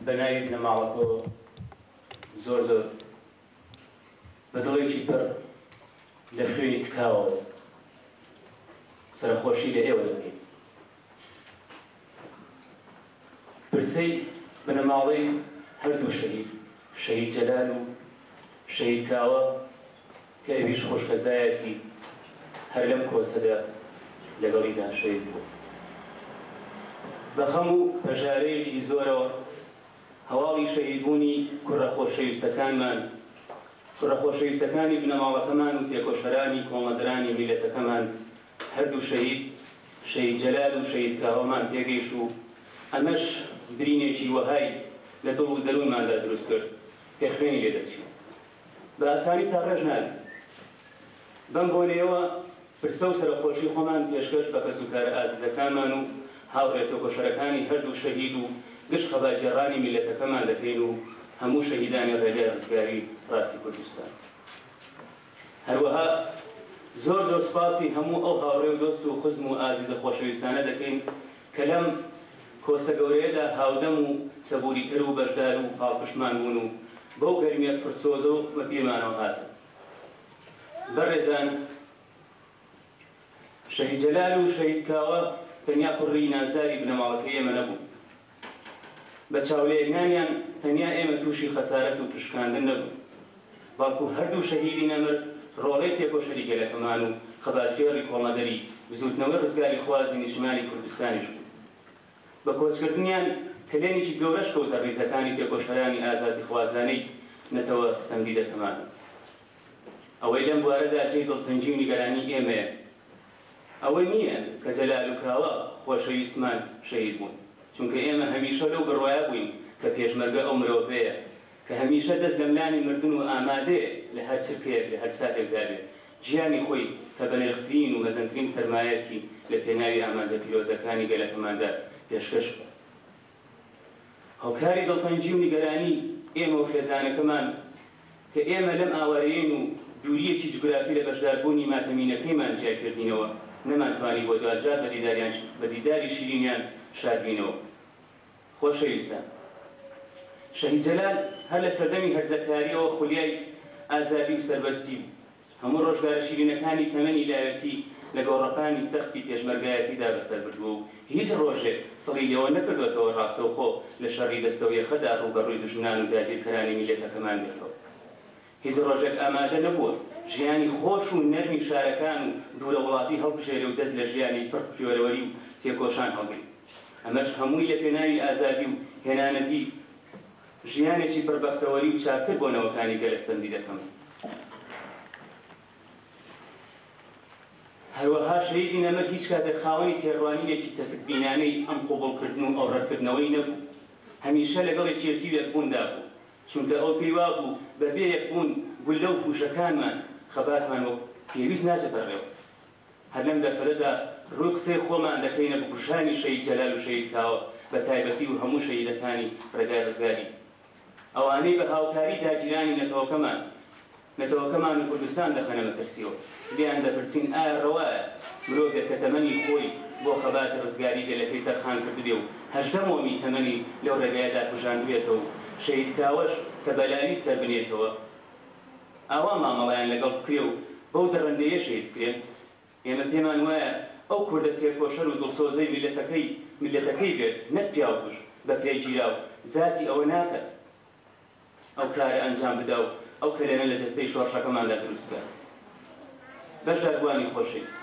بەناوی نەماڵەکەوە زۆر زۆر بە دڵێکی پڕ لە خوێنی تکاوە سەرخۆشی لە ئێوە دەکەین. برسەی بنەماڵەی هەردوو شەهید جەلال و شەهید کاوە کە ئەویش خوشکە زایەتی هەر لەم کۆسەدا لەگەڵیدا شەهید بوو. بە خەم و هەژارەیەکی زۆرەوە هەواڵی شەهیدبوونی کوڕە خۆشەویستەکانی بنەماڵەکەمان و تێکۆشەرانی کۆمەدرانی میلەتەکەمان هەردوو شەهید جەلال و شەهید کاوەمان پێگەیشت و ئەمەش برینێکی وەهای لە دڵ و دەروونماندا دروست کرد کە خوێنی لێ دەچێت. بە ئاسانی تا ڕێژ نابێت. بەم بۆنەیەوە برسە و سەرخۆشی خۆمان پێشکەش بە کەسوکارە ئازیزەکانمان و هاورێ تێکۆشەرەکانی هەردوو شەهید و گشت خەباجێڕانی میلەتەکەمان دەکەین و هەموو شەهیدانی ڕێگای ڕزگاری ڕاستی کوردستان. هەروەها زۆر زۆر سپاسی هەموو ئەو هاوڕێ و دۆست و خزم و ئازیزە خۆشەویستانە دەکەین کە لەم کۆستە گەورەیەدا هاودەم و سەبووریکەر و بەشدار و پاڵپشتمان بوون و بەو گەرمیە پرسۆزە و مەپیرمانەوە هاتن. بەڕێزان، شەهید جەلال و شەهید کاوە تەنیا کوڕی نازداری بنەماڵەکەی ئێمە نەبوو. بە چاولێنانیان تەنیا ئێمە تووشی خەسارەت و پشکاندن نەبوو، بەڵکو هەردوو شەهیدی نەمر ڕۆڵەی تێکۆشەری گەلەکەمان و خەباتفێڕی کۆمەدەری بزوتنەوەی ڕزگاری خوازی نیشتمانی کوردستانیش بوو. بە کۆچکردنیان کلێنێکی گەورەش کەوتە ڕیزەکانی تێکۆشەرانی ئازادی خوازانەی نەتەوە ستەمدیدەکەمان. ئەوەی لەم بوارەدا جێی دڵتەنجی و نیگەرانی ئێمەیە. ئەوەی نییە کە جەلال و کاوە خۆشەویستمان شەهید بوون، چونکە ئێمە هەمیشە لەو بڕوایە بووین کە پێشمەرگە ئەو مرۆڤەیە کە هەمیشە دەست لە ملانی مردن و ئامادەیە لە هەر چرکێک لە هەر ساتێکدا بێت گیانی خۆی کە بە نرخترین و مەزنترین سەرمایەتی لە پێناوی ئامانجە پیرۆزەکانی گەلەکەماندا پێشکەش بوو. هەوکاری دڵتەنجی و نیگەرانی ئێمە و خێزانەکەمان کە ئێمە لەم ئاوارەیەن و دووریەکی جوگرافی لە بەشداربوونی ماتەمینەکەیمان جیاکردینەوە نەمانتوانی بۆ دوجار بە دیداری شیرینیان شادبینەوە. خۆشەویستان، شەهید جەلال هەر لە سەردەمی هەرزەکاریەوە خولیای ئازادی و سەربەستی بوو. هەموو ڕۆژگارە شیرینەکانی تەمەنی لایەتی لە گۆڕەپانی سەختی پێشمەرگایەتیدا بەسەر بردووە و هیچ ڕۆژێک سڵی لێوە نەکردوێتەوە ڕاستەوخۆ لە شەڕی دەستەوەیەخەدا ڕووبەڕووی دوژمنان و داگیرکەرانی میلەتەکەمان بێتەوە. هیچ ڕۆژێک ئامادە نەبووە ژیانی خۆش و نەرمی شارەکان و دوورە وڵاتی هەڵبژێرێ و دەست لە ژیانی پڕ پیۆرەوەری و تێکۆشان هەڵگرێت. ئەمەش هەمووی لە پێناوی ئازادی و هێنانەتی ژیانێکی پڕبەختەوەری و چاکتر بۆ نەوەکانی گەلەستەندی دەکەم. هەروەها شەهیدی نەمەر هیچ کاتێک خاوەنی تێڕوانینێکی تەسکبینانەی ئەم قوبوڵکردن و ئەو ڕەتکردنەوەی نەبوو. هەمیشە لەگەڵ یەکێتی و یەکبووندا بوو، چونکە ئەو پێی وا بوو بەبێ یەکبوون گولە و پوشەکانمان خەباتمان و پێویست ناچێتە ڕێوە. هەر لەم دەفەرەدا ڕووی قسەی خۆمان دەکەینە بکوژانی شەهید جەلال و شەهید کاوە بە تایبەتی و هەموو شەهیدەکانی ڕێگای ڕزگاری، ئەوانەی بە هاوکاری داگیرانی نەتەوەکەمان و کوردستان دەخەنە مەترسیەوە. لیان دەپرسین ئایا ڕەوایە مرۆڤێک کە تەمەنی خۆی بۆ خەباتی ڕزگاری گەلەکەی تەرخان کردبێ و 18 مۆمی تەمەنی لەو ڕێگایەدا کوژاندوێتەوە و شەهید کاوەش کە بەلاوی سەر بنێتەوە ئاوا مامەڵەیان لەگەڵ بکرێ و بەو دەڕەندەیە شەهید بکرێن. ئێمە پێمان وایە ئەو کوردە تێکۆشەر و دڵسۆزەی میلەتەکەی بێت نەک پیاوکوژ بەکرێی گیرا و زاتی ئەوە ناکات ئەو کارە ئەنجام بدا و ئەو کەلێنە لە جەستەی شۆڕشەکەماندا دروست بکات. بەشداربوانی خۆشەویست،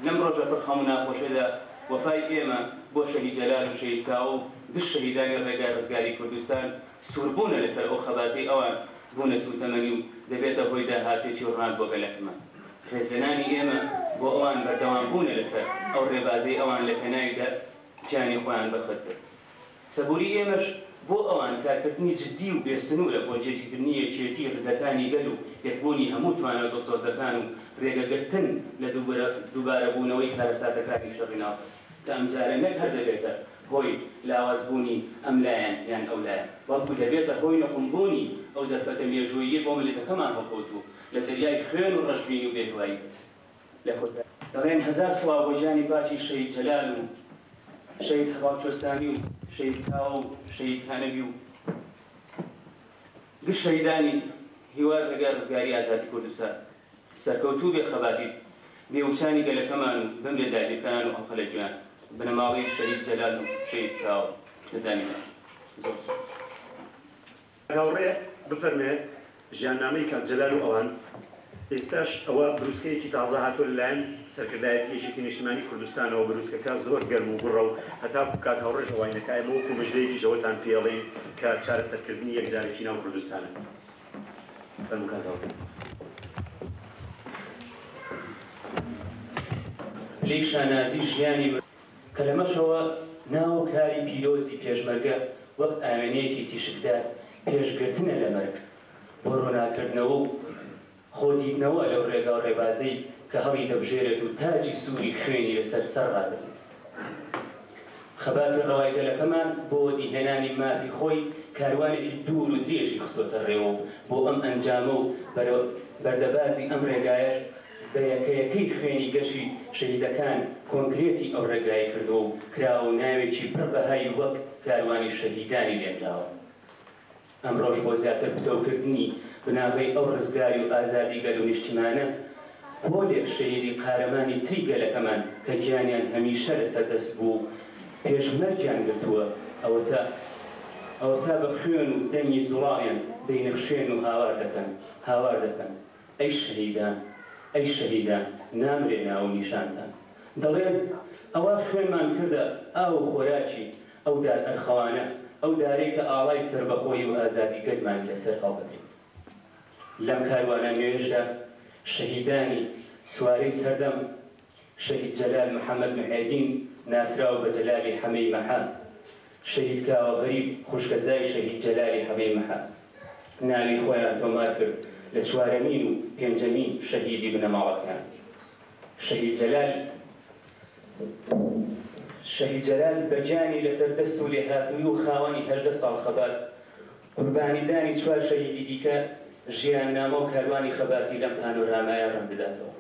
لەم ڕۆژە پڕ خەم و ناخۆشیەدا وەفای ئێمە بۆ شەهید جەلال و شەهید کاوە و گشت شەهیدانی ڕێگای ڕزگاری کوردستان سووربوونە لەسەر ئەو خەباتەی ئەوان بوونە سوتەمەنی و دەبێتە هۆی داهاتێکی ڕوان بۆ گەلەکەمان. خێزبێنانی ئێمە بۆ ئەوان بەردەوام بوونە لەسەر ئەو ڕێبازەی ئەوان لە پێناویدا جانی خۆیان بەخۆت. سەبووری ئێمەش بۆ ئەوان کارکردنی جددی و بێسنوورە بۆ جێگیرکردنی یەکێتی ڕزەکانی گەل و یەکبوونی هەموو توانە و دڵسۆزەکان و ڕێگەگرتن لە دووبارەبوونەوەی کارەساتەکانی شەڕی ناو کە ئەمجارە نەک هەر دەبێتە هۆی لاوازبوونی ئەم لایەن یان ئەو لایەن، بەڵکو دەبێتە هۆی نەقمبوونی ئەو دەرفەتە مێژوویی بۆ ملەتەکەمان هەڵکەوتوو لە دەریای خوێن و ڕەشبینی و بێتوایی. دەڵێن 1000 سڵاو بۆ ژیانی پاکی شەهید جەلال و شەید هەواڵچۆستانی و شەید کاوە و شەید کانەبی و گشت شەیدانی هیوار لەگەڵ ڕزگاری ئازادی کوردستان سەرکەوتوو بێ خەباتی بێوچانی گەلەکەمان و بم لێ داگیرکاران و خەڵکە لە جویان بنەماڵەی شەید جەلال و شەید کاوە دەزانین. هاوڕێ بفەرمێ ژیاننامەی کاک جەلال و ئەوان ئێستاش ئەوە بروسکەیەکی تازە هاتووە لەلایەن سەرکردایەتی یەکێتی نیشتیمانی کوردستانەوە بروسکەکە زۆر گەرم و گوڕە و هەتا کاک هاوڕێ ژەوانەکە ئێمە وەکو مژدەیەکی ژەوەتان پێڵێن کە چارەسەرکردنی یەکجارێکی ناو کوردستانە. فەرموو کاک هاوڕێ. لێی شانازی ژیانی کە لەمەشەوە ناو کاری پیرۆزی پێشمەرگە وەک ئاوێنەیەکی تیشکدار پێشگرتنە لە مەرگ بۆ ڕۆناکردنەوە و خۆدیدنەوە لەو ڕێگا و ڕێبازەی کە هەڵی دەبژێرێت و تاجی سووری خوێنی لەسەر سەر ڕادەبێت. خەباتی ڕەوایگەلەکەمان بۆ دیهێنانی مافی خۆی کاروانێکی دوور و درێژی خستۆتە ڕێوە و بۆ ئەم ئەنجامە و بەردەبازی ئەم ڕێگایەش بە یەکەیەکەی خوێنی گەشی شەهیدەکان کۆنکرێتی ئەو ڕێگای کردو و کراوە ناوێکی پڕبەهای وەک کاروانی شەهیدانی لێنراوە. ئەمڕۆژ بۆ زیاتر پتۆکردنی بناغەی ئەو ڕزگاری و ئازادی گەل و نیشتیمانە پۆلێک شەهیدی قارەمانی تری گەلەکەمان کە گیانیان هەمیشە لەسەردەست بوو پێشمەرگیان گرتووە ئەوە تا بە خوێن و دەنگی زوڵاڵیان دەینەخشێن و هاوار دەکەن. ئەی شەهیدان ئەی شەهیدان نامرێ ناو نیشانتان دەڵێن ئەوە خوێنمان کردە ئاو خۆراکی ئەو دار ئەرخەوانە ئەو دارەی کە ئاڵای سربەخۆی و ئازادی گەلمان لەسەر هەڵبەکەین. لەم کاروانە نوێژدا شەهیدانی سوارەی سەردەم شەهید جەلال محەممەد محێدین ناسراوە بە جەلالی حەمەی مەحا شەهید کاوە غەریب خوشکەزای شەهید جەلالی حەمەی مەحا ناوی خۆیان تۆمار کرد لە چوارەمین و پێنجەمین شەهیدی بنەماڵەکان. شەهید جەلال بەجانی لەسەر دەست و لێهاتووی و خاوەنی 18 ساڵ خەبات قوربانیدانی چوار شەهیدی دیکە ژیان نامە و کاروانی خەباتی لەم پانۆرامایە ڕەنگ بداتەوە.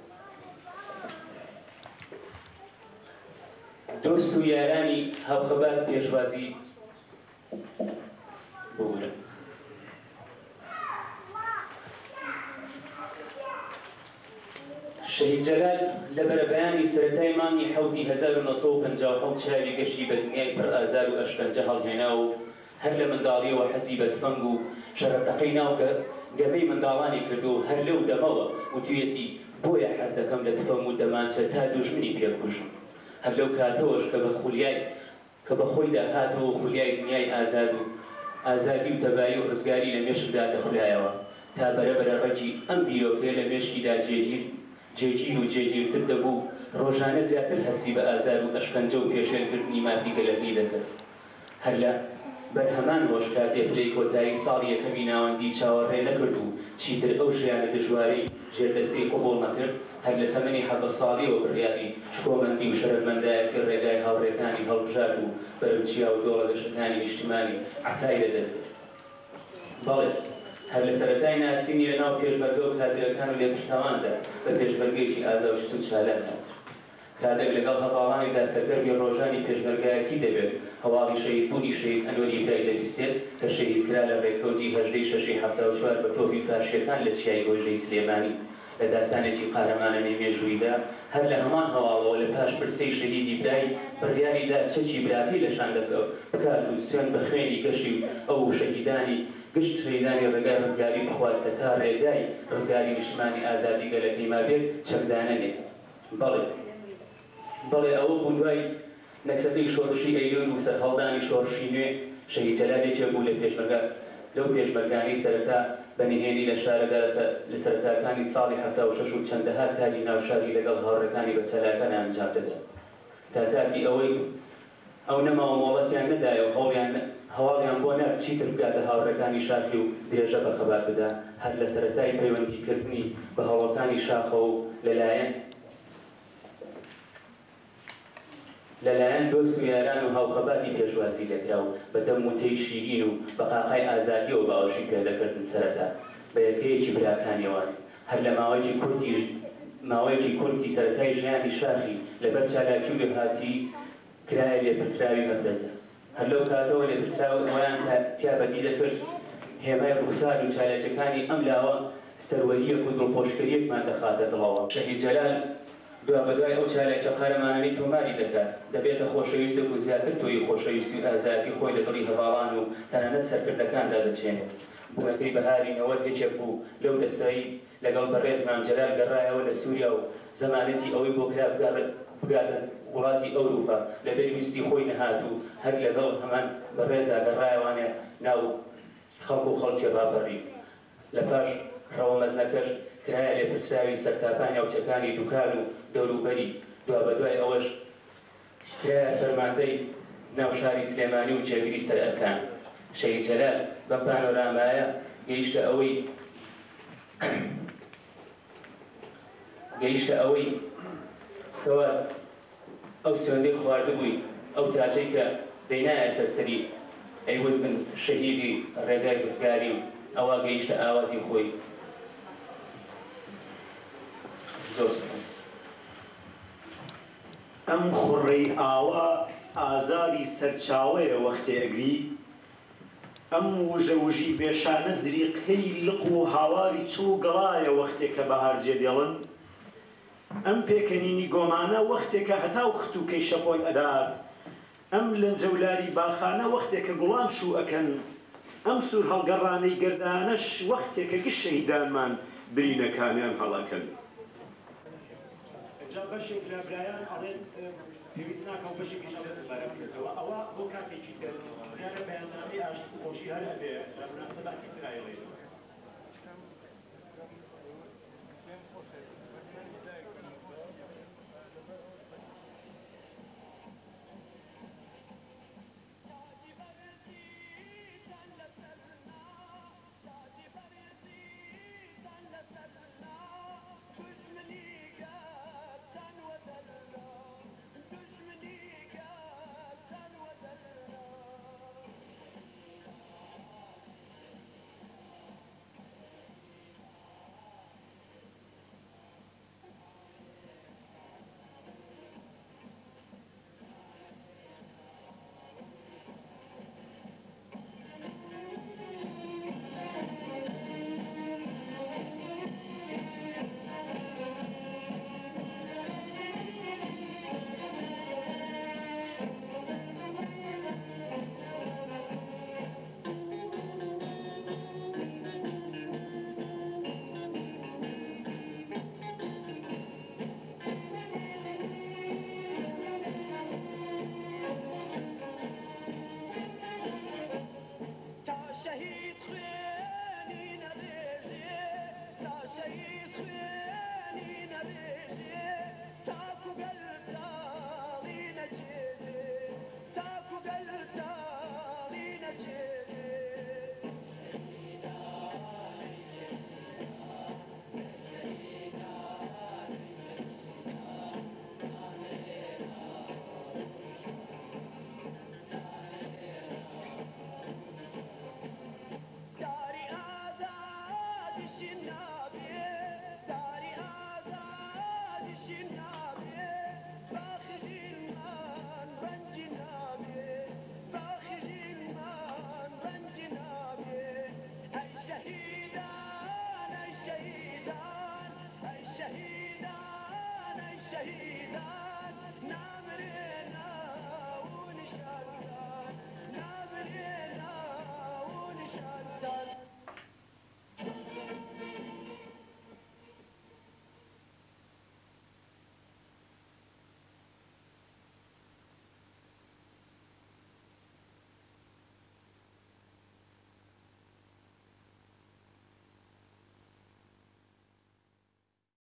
دۆست و یارانی هاوخەبات پێشوازی بوورە. شەهید جەلال لە بەرەبەیانی سەرەتای مانگی حەوتی 1957 چاوی گەشتی بە دنیای پڕ ئازار و ئەشکەنجە هەڵهێنا و هەر لە منداڵیەوە حەزی بە تفەنگ و شەرەتەقەی ناوکە گەبەی منداڵانی کردو و هەر لەو دەمەوە وتوێتی بۆیە حەز دەکەم لە تفەنگ و دەمانچە تا دوژمنی پێکوشم. هەر لەو کاتەوەش کە بە خۆی داهاتەوە خولیای دنیای ئازادی و تەبایی و ڕزگاری لە مێشکدا دەخولایەوە تا بەرەبەرە ڕەجی ئەم بیرۆکەیە لە مێشکیدا جێگیر و جێگیرتر دەبوو ڕۆژانە زیاتر هەستی بە ئازار و ئەشکەنجە و پێشێلکردنی مافی گەلەکەی دەکرد. هەر لە بەرهەمان هۆش کاتێک پلەی کۆتایی ساڵی یەکەمی ناوەندی چاوەڕێ نەکرد و چیتر ئەو ژیانە دژوارەی ژێردەستەی قبوڵ نەکرد هەر لە تەمەنی 7 ساڵیەوە بڕیاری شکۆمەندی و شەرەفمەندایەتی ڕێگای هاوڕێکانی هەڵبژارد و بەرەوچیا و دۆڵە گەشتەکانی نیشتیمانی عەسای دەدەست. بەڵێ هەر لە سەرەتای ناسینی لە ناو پێشمەرگە و کادرەکان و لێپشتەواندا بە پێشمەرگەیەکی ئازاوشت و چالان هات. کاتێک لەگەڵ هەواڵانیدا سەرگەرمی ڕۆژانی پێشمەرگایەتی دەبێت هەواڵی شەهیدبوونی شەهید ئەنوەری برای دەبیستێت کە شەهیدکرا لە ڕێکەوتی 18/6/74 بە تۆپی پاشیەکان لە چیای هۆژەی سلێمانی لە داستانێکی قارەمانە نێمێژوویدا هەر لە هەمان هەواڵەوە لە پاش پرسەی شەهیدی برای بڕیاریدا چەکی براکەی لەشان بکات و سوێن بە خوێنی گەشتی ئەو شەهیدانی گشت شەهیدانی ڕێگای ڕزگاری بخوات کە تا ڕێگای ڕزگاری نیشتیمانی ئازادی گەلەکەی مابێت چەکدانە نێت. بەڵێ ئەوە بوو دوای نەکسەکەی شۆڕشی ئەیلۆن و سەرهەڵدانی شۆڕشی نوێ شەهید جەلالێکێک بوو لەو پێشمەرگانەی سەرەتا بەنهێنی لە شارەدا لە سەرەتاکانی ساڵی 76 و چەندەها سالی ناوشاری لەگەڵ هاوڕێکانی بە چالاکان ئەنجام دەدات. تا تاکی ئەوەی ئەو نەماوە مۆڵەتیان نەدایە و هەواڵیان بۆ نەر چیتر بکاتە هاوڕێکانی شاخی و درێژە بە خەبات بدا هەر لە سەرەتای پەیوەندیکردنی بە هەوڵەکانی شاخە و لەلایەن دۆست و یاران و هاوخەباتی پێشوازی دەکرا و بە دەم و تەی شیرین و بە قاقای ئازادیەوە باوەشی پێدەکردن سەرەتا بە یەکەیەکی براکانیەوان هەر لە ماوەیەکی کورتی سەرەتای ژیانی شاخی لەبەر چالاکی و بێهاتی کرایە لێپرسراوی مەبرەزە هەر لەو کاتەوە لێپرسراوە ئەویان تیا بەدی دەکرد هێمای ڕووسار و چالەکەکانی ئەم لاوە سەروەریەک و دڵخۆشکەریەکمان دەخاتە دڵەوە شەهید جەلال دوا بەدوای ئەو چالێکە قەرەمانەی تۆماری دەکات دەبێتە خۆشەویستێک و زیاتر تۆی خۆشەویستی و ئازادی خۆی لە دڵی هەواڵان و تەنانەت سەرکردەکاندا دەچێنێت بوونەکەی بەهاری نەوەت هێچێک بوو لەو دەستایی لەگەڵ بەڕێز مام جەلال گەڕایەوە لە سووریا و زەمانەتی ئەوەی بۆ کرا بگاتە وڵاتی ئەوروپا لە پێویستی خۆی نەهات و هەر لەگەڵ هەمان بەڕێزدا گەڕایەوانێ ناو خەڵک و خەڵکی ڕابەڕی لە پاش ڕەوە مەزنەکەش کرایە لێپرسراوی سەرتاپان ناوچەکانی دووکان و دەوروبەری دوا بەدوای ئەوەش کرایە فەرماندەی ناو شاری سلێمانی و جێگیری سەر ئەرکان شەهید جەلال بە پانۆرامایە گەیشتە ئەوەی کەوە ئەو سوێندەی خواردبووی ئەو تاجەی کە دەینایە سەرسەری ئەیوت بن شەهیدی ڕێگای گزگاری و ئەوە گەیشتە ئاواتی خۆی زۆر ئەم خوڕەی ئاوا ئازاری سەرچاوەیە وەختێ ئەگری ئەم وژەوژی بێشانە زریقەی لق و هاواری چوو گەڵایە وەختێک کە بەهار جێدێڵن ئەم پێکەنینی گۆمانە وەختێکە هەتاو خت و کەیشە خۆی ئەدات ئەم لەنجەولاری باخانە وەختێکە گوڵان شوو ئەکەن ئەم سوور هەڵگەڕانەی گەردانەش وەختێکە گشت شەهیدانمان برینەکانیان هەڵەکەن بەشێک لە برایان ئەڵێن پێویست ناکە و بەشێکی شەڵێت بەرە بکرێتەوە ئەوە بۆ کاتێکی تر بەیاننامەی ئاشتی و خۆشی هەر هەبێ لە مناسبەتی کرایەوەی